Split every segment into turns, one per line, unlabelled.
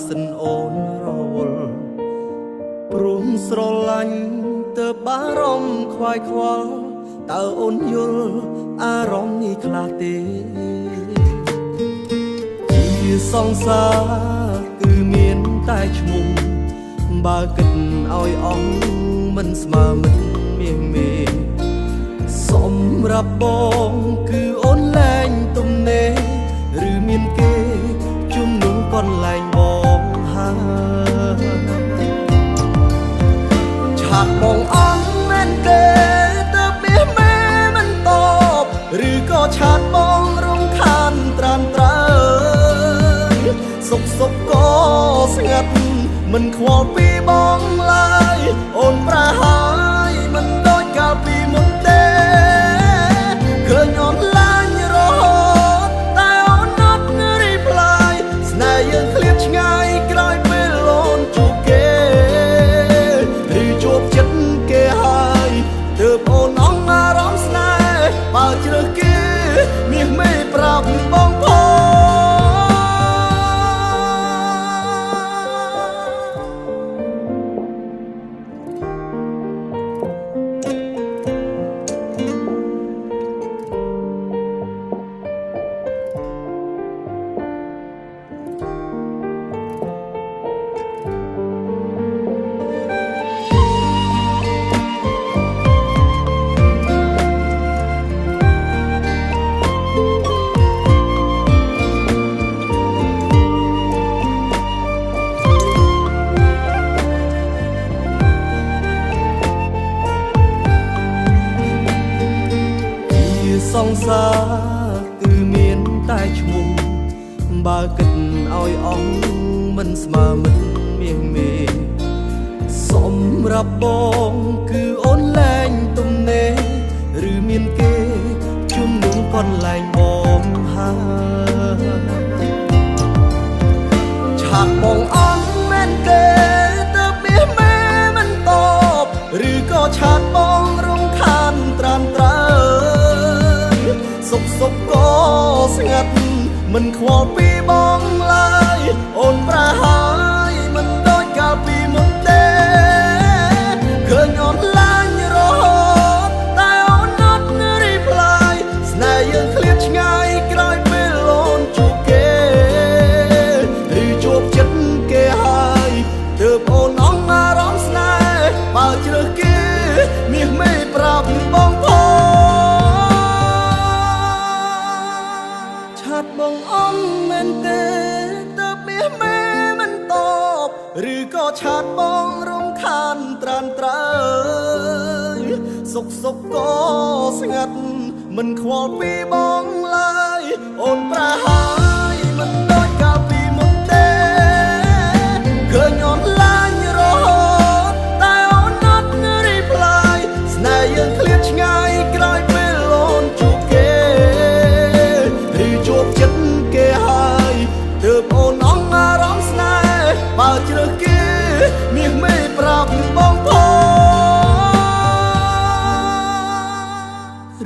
សិនអូនរវល់ព្រមស្រឡាញ់ទើបបារម្ភខ្វាយខ្វល់តើអូនយល់អារម្មណ៍នេះខ្លះទេជាសង្សារគឺមានតែឈ្មោះបើគិតឲ្យអស់មិនស្មើមិនមាសមេសម្រាប់បងគឺអូនលែងទំនេរឬមានគេជំនួសកន្លែងបងហើយឆាប់បងអន់មែនទេទើបមាសមេមិនតបឬក៏ឆាតបងរំខានត្រានត្រើយសុខក៏ស្ងាត់មិនខ្វល់ពីបងឡើយអូនប្រហើយមិនដូចកាលពីមុនទេឃើញអូនឡើងរហូតតែអូនអត់រីផ្លាយស្នេហ៍យើងឃ្លាតឆ្ងាយក្រោយពេលអូនជួបគេឬជួបចិត្តគេហើយទើបអូនអងអារម្មណ៍ស្នេហ៍បើជ្រើសគេមាសមេប្រាប់បងផងសង្សារគឺមានតែឈ្មោះបើគិតឲ្យអស់មិនស្មើមិនមាសមេសម្រាប់បងគឺអូនលែងទំនេរឬមានគេជំនួសកន្លែងបងហើយឆាប់បងអន់មែនទេទើបមាសមេមិនតបឬក៏ឆាតបងរំខានត្រានត្រើយសុខក៏ស្ងាត់មិនខ្វល់ពីបងឡើយអូនប្រហើយមិនដូចកាលពីមុនទេឃើញអូនឡើងរហូតតែអូនអត់រីផ្លាយស្នេហ៍យើងឃ្លាតឆ្ងាយក្រោយពេលអូនជួបគេឬជួបចិត្តគេហើយទើបអូនអងអារម្មណ៍ស្នេហ៍បើជ្រើសគេមាសមេប្រាប់បងផងបងអន់មែនទេទើបមាសមេមិនតបឬក៏ឆាតបងរំខានត្រានត្រើយសុខក៏ស្ងាត់មិនខ្វល់ពីបងឡើយអូនប្រហើយមិនដូចកាលពីមុនទេឃើញអូនឡើងរហូតតែអូនអត់រីផ្លាយស្នេហ៍យើងឃ្លាតឆ្ងាយក្រោយពេលអូនជួបគេឬជួបចិត្តគេហើយទើបអូនអងអារម្មណ៍ស្នេហ៍បើជ្រើសគេមាសមេប្រាប់បងផង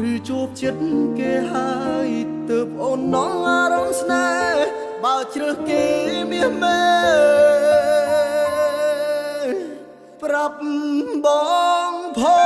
ឬជួបចិត្តគេហើយទើបអូនអងអារម្មណ៍ស្នេហ៍បើជ្រើសគេមាសមេប្រាប់បងផង